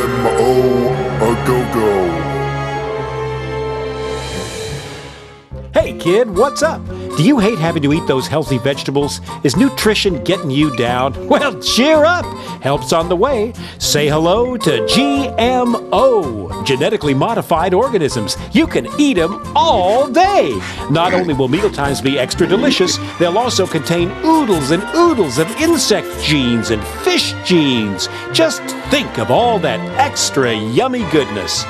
GMO A Go Go. Hey kid, what's up? Do you hate having to eat those healthy vegetables? Is nutrition getting you down? Well, cheer up! Help's on the way. Say hello to GMO, genetically modified organisms. You can eat them all day. Not only will mealtimes be extra delicious, they'll also contain oodles and oodles of insect genes and fish genes. Just think of all that extra yummy goodness.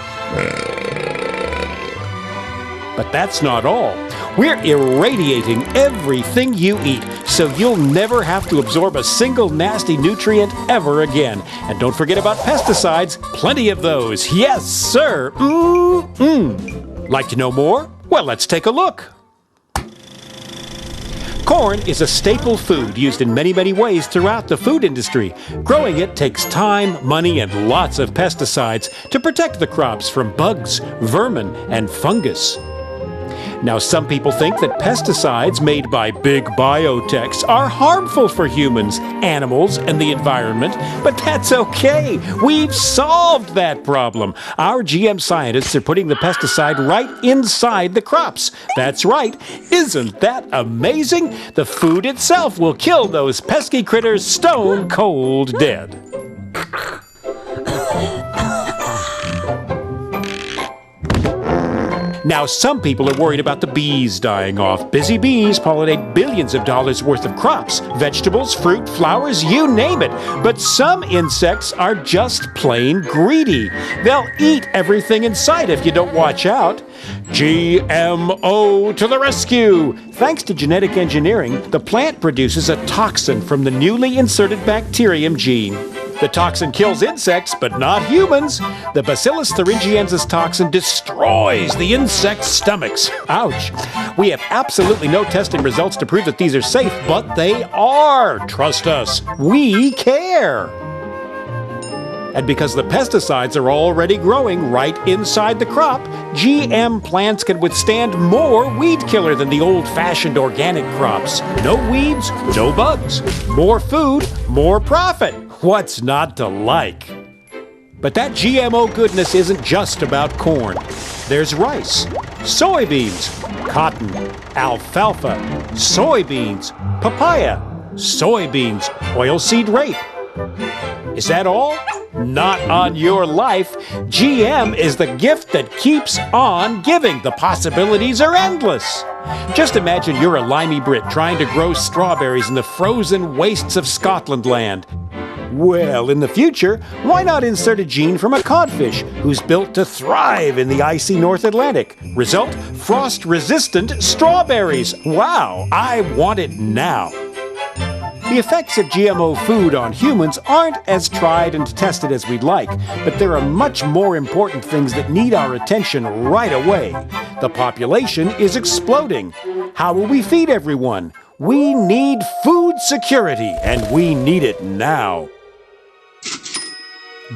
But that's not all. We're irradiating everything you eat, so you'll never have to absorb a single nasty nutrient ever again. And don't forget about pesticides. Plenty of those. Yes, sir. Like to know more? Well, let's take a look. Corn is a staple food used in many, many ways throughout the food industry. Growing it takes time, money, and lots of pesticides to protect the crops from bugs, vermin, and fungus. Now, some people think that pesticides made by big biotechs are harmful for humans, animals, and the environment, but that's okay. We've solved that problem. Our GM scientists are putting the pesticide right inside the crops. That's right. Isn't that amazing? The food itself will kill those pesky critters stone cold dead. Now, some people are worried about the bees dying off. Busy bees pollinate billions of dollars worth of crops, vegetables, fruit, flowers, you name it. But some insects are just plain greedy. They'll eat everything in sight if you don't watch out. GMO to the rescue! Thanks to genetic engineering, the plant produces a toxin from the newly inserted bacterium gene. The toxin kills insects, but not humans. The Bacillus thuringiensis toxin destroys the insects' stomachs. Ouch. We have absolutely no testing results to prove that these are safe, but they are. Trust us. We care. And because the pesticides are already growing right inside the crop, GM plants can withstand more weed killer than the old-fashioned organic crops. No weeds, no bugs. More food, more profit. What's not to like? But that GMO goodness isn't just about corn. There's rice, soybeans, cotton, alfalfa, soybeans, papaya, soybeans, oilseed rape. Is that all? Not on your life. GM is the gift that keeps on giving. The possibilities are endless. Just imagine you're a limey Brit trying to grow strawberries in the frozen wastes of Scotland land. Well, in the future, why not insert a gene from a codfish who's built to thrive in the icy North Atlantic? Result, frost-resistant strawberries. Wow, I want it now. The effects of GMO food on humans aren't as tried and tested as we'd like, but there are much more important things that need our attention right away. The population is exploding. How will we feed everyone? We need food security, and we need it now.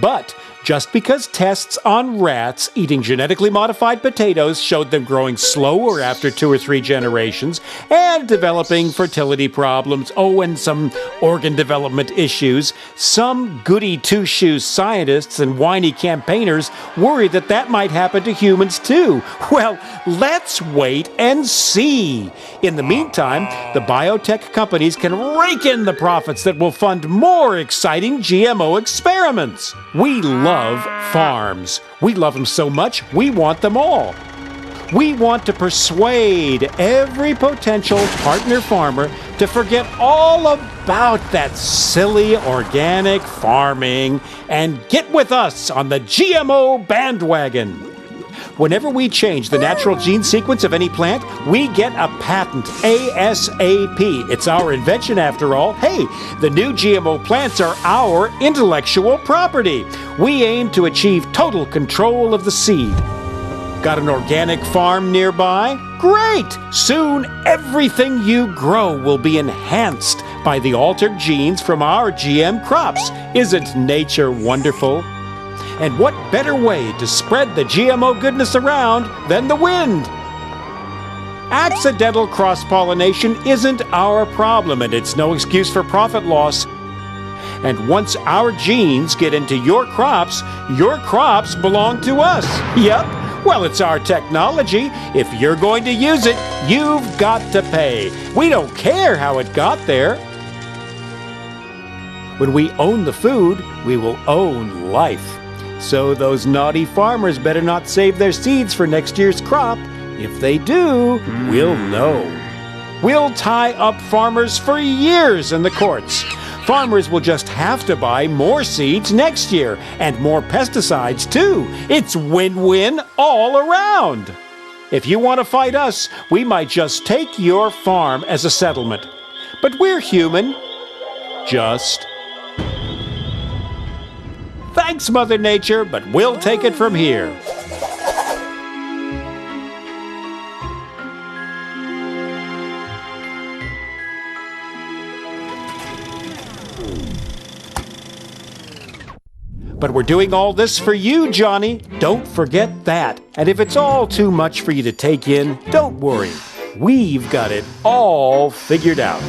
But just because tests on rats eating genetically modified potatoes showed them growing slower after 2 or 3 generations and developing fertility problems, and some organ development issues, some goody two-shoes scientists and whiny campaigners worry that that might happen to humans too. Well, let's wait and see. In the meantime, the biotech companies can rake in the profits that will fund more exciting GMO experiments. We love farms. We love them so much, we want them all. We want to persuade every potential partner farmer to forget all about that silly organic farming and get with us on the GMO bandwagon. Whenever we change the natural gene sequence of any plant, we get a patent, ASAP. It's our invention after all. Hey, the new GMO plants are our intellectual property. We aim to achieve total control of the seed. Got an organic farm nearby? Great! Soon everything you grow will be enhanced by the altered genes from our GM crops. Isn't nature wonderful? And what better way to spread the GMO goodness around than the wind? Accidental cross-pollination isn't our problem, and it's no excuse for profit loss. And once our genes get into your crops belong to us. Yep. Well, it's our technology. If you're going to use it, you've got to pay. We don't care how it got there. When we own the food, we will own life. So those naughty farmers better not save their seeds for next year's crop. If they do, we'll know. We'll tie up farmers for years in the courts. Farmers will just have to buy more seeds next year, and more pesticides too. It's win-win all around. If you want to fight us, we might just take your farm as a settlement. But we're human. Just. Thanks, Mother Nature, but we'll take it from here. But we're doing all this for you, Johnny. Don't forget that. And if it's all too much for you to take in, don't worry. We've got it all figured out.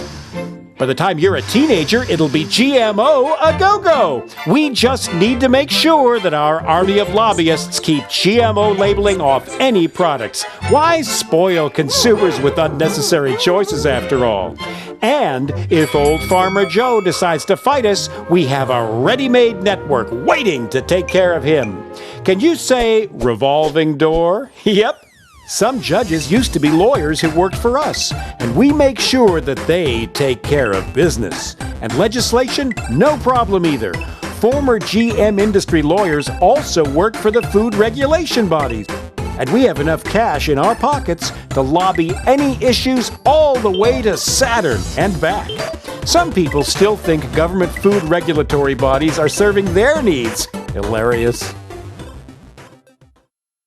By the time you're a teenager, it'll be GMO A Go Go. We just need to make sure that our army of lobbyists keep GMO labeling off any products. Why spoil consumers with unnecessary choices after all? And if old Farmer Joe decides to fight us, we have a ready-made network waiting to take care of him. Can you say revolving door? Yep. Some judges used to be lawyers who worked for us, and we make sure that they take care of business. And legislation, no problem either. Former GM industry lawyers also work for the food regulation bodies. And we have enough cash in our pockets to lobby any issues all the way to Saturn and back. Some people still think government food regulatory bodies are serving their needs. Hilarious.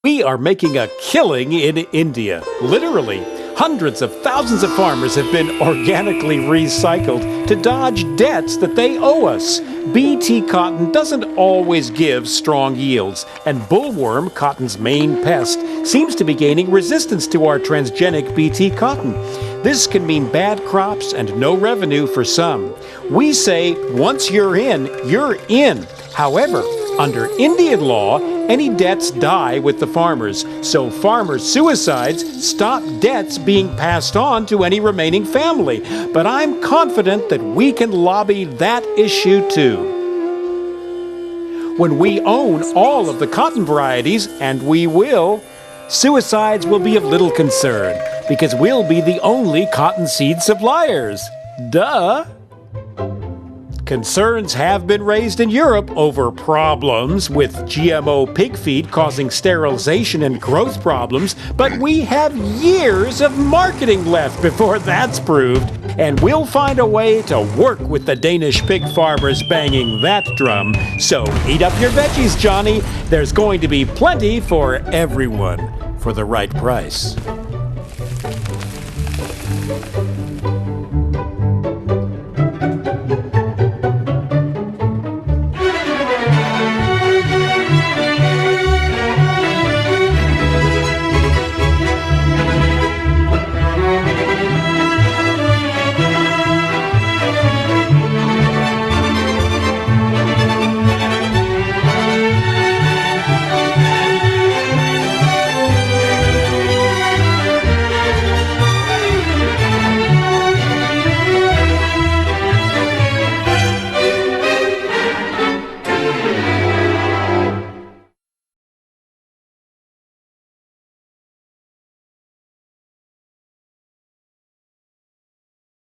We are making a killing in India. Literally, hundreds of thousands of farmers have been organically recycled to dodge debts that they owe us. BT cotton doesn't always give strong yields, and bullworm, cotton's main pest, seems to be gaining resistance to our transgenic BT cotton. This can mean bad crops and no revenue for some. We say, once you're in, you're in. However, under Indian law, any debts die with the farmers, so farmer suicides stop debts being passed on to any remaining family. But I'm confident that we can lobby that issue too. When we own all of the cotton varieties, and we will, suicides will be of little concern, because we'll be the only cottonseed suppliers. Duh! Concerns have been raised in Europe over problems with GMO pig feed causing sterilization and growth problems, but we have years of marketing left before that's proved, and we'll find a way to work with the Danish pig farmers banging that drum. So eat up your veggies, Johnny. There's going to be plenty for everyone for the right price.